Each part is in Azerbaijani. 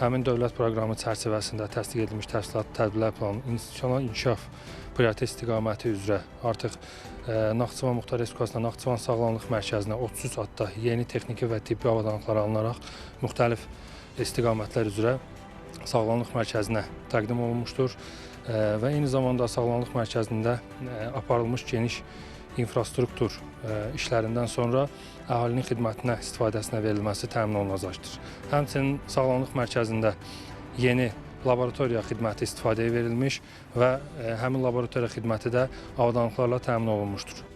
həmin dövlət proqramı çərçivəsində təsdiq edilmiş təhsilat tədbirlər planının institusional inkişaf prioritet istiqaməti üzrə artıq Naxçıvan Muxtar Respublikasında Naxçıvan Sağlamlıq Mərkəzinə 33 adda yeni texniki və tibbi avadanlıqlar alınaraq müxtəlif istiqamətlər üzrə Sağlamlıq Mərkəzinə təqdim olunmuşdur və eyni zamanda Sağlamlıq Mərkəzində aparılmış geniş infrastruktur işlərindən sonra əhalinin xidmətinə istifadəsinə verilməsi təmin olunacaqdır. Həmçinin Sağlamlıq Mərkəzində yeni laboratoriya xidməti istifadəyə verilmiş və həmin laboratoriya xidməti də avadanlıqlarla təmin olunmuşdur.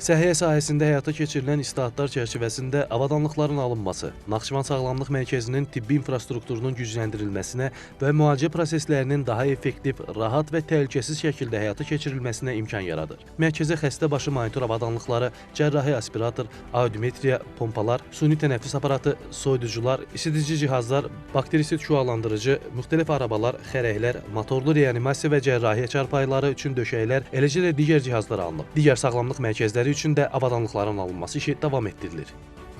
Səhiyyə sahəsində həyata keçirilən islahatlar çərçivəsində avadanlıqların alınması, Naxçıvan Sağlamlıq Mərkəzinin tibbi infrastrukturunun gücləndirilməsinə və müalicə proseslərinin daha effektiv, rahat və təhlükəsiz şəkildə həyata keçirilməsinə imkan yaradır. Mərkəzə xəstə başı monitor avadanlıqları, cərrahi aspirator, audiometriya, pompalar, süni tənəffüs aparatı, soyuducular, isidici cihazlar, bakterisit şüalandırıcı, müxtəlif arabalar, xərəklər, motorlu reanimasiya və cərrahi çarpayıları üçün döşəklər, eləcə də digər cihazlar alınıb. Digər sağlamlıq mərkəzləri üçün də avadanlıqların alınması işi davam etdirilir.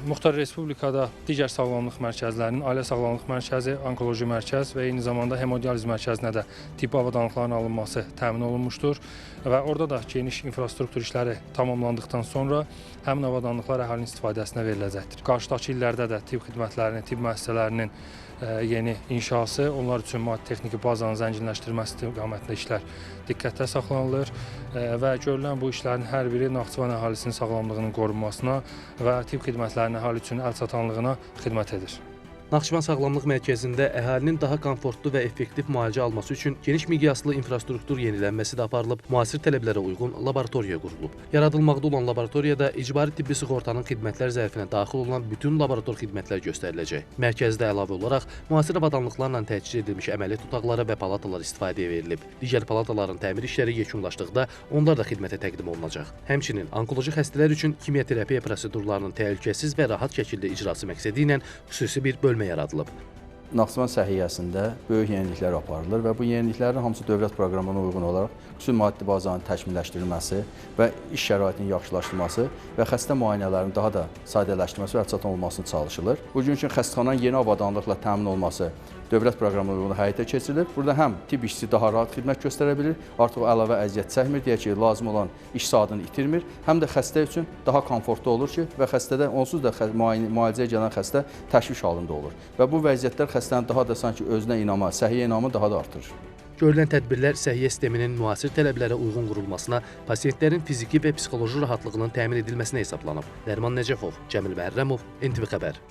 Muxtar Respublikada digər sağlamlıq mərkəzlərinin Ailə Sağlamlıq Mərkəzi, Onkoloji Mərkəz və eyni zamanda Hemodializ Mərkəzinə də tibbi avadanlıqların alınması təmin olunmuşdur və orada da geniş infrastruktur işləri tamamlandıqdan sonra həmin avadanlıqlar əhalinin istifadəsinə veriləcəkdir. Qarşıdakı illərdə də tibb xidmətlərinin, tibb müəssisələrinin yeni inşası, onlar üçün maddi texniki bazanın zənginləşdirilməsi istiqamətində işlər diqqətdə saxlanılır və görülən bu işlərin hər biri Naxçıvan əhalisinin sağlamlığının qorunmasına və tibb xidmətlərinin əhali üçün əlçatanlığına xidmət edir. Naxçıvan Sağlamlıq Mərkəzində əhalinin daha komfortlu və effektiv müalicə alması üçün geniş miqyaslı infrastruktur yenilənməsi də aparılıb, müasir tələblərə uyğun laboratoriya qurulub. Yaradılmaqda olan laboratoriyada icbari tibbi sığortanın xidmətlər zərfinə daxil olan bütün laborator xidmətlər göstəriləcək. Mərkəzdə əlavə olaraq müasir avadanlıqlarla təchiz edilmiş əməliyyat otaqları və palatalar istifadəyə verilib. Digər palataların təmir işləri yekunlaşdıqda onlar da xidmətə təqdim olunacaq. Həmçinin onkoloji xəstələr üçün kimyoterapiya prosedurlarının təhlükəsiz və rahat şəkildə icrası məqsədi ilə xüsusi bir bölmə yaradılıb. Naxçıvan səhiyyəsində böyük yeniliklər aparılır və bu yeniliklərin hamısı dövlət proqramına uyğun olaraq xüsusi maddi bazanın təkmilləşdirilməsi və iş şəraitinin yaxşılaşdırılması və xəstə müayinələrinin daha da sadələşdirilməsi və əlçatan olmasına çalışılır. Bugün üçün xəstəxananın yeni avadanlıqla təmin olması dövlət proqramına uyğun həyata keçirilir. Burada həm tibb işçisi daha rahat xidmət göstərə bilir, artıq əlavə əziyyət çəkmir, deyək ki, lazım olan iş saatını itirmir, həm də xəstə üçün daha komfortlu olur ki, və xəstədə onsuz da müalicəyə gələn xəstə təşviş halında olur və bu vəziyyətlər xəstənin daha da sanki özünə inamı, səhiyyə inamı daha da artırır. Görülən tədbirlər səhiyyə sisteminin müasir tələblərə uyğun qurulmasına, pasientlərin fiziki və psixoloji rahatlığının təmin edilməsinə hesablanıb. Nəriman Nəcəfov, Cəmil Məhərrəmov, NTV Xəbər.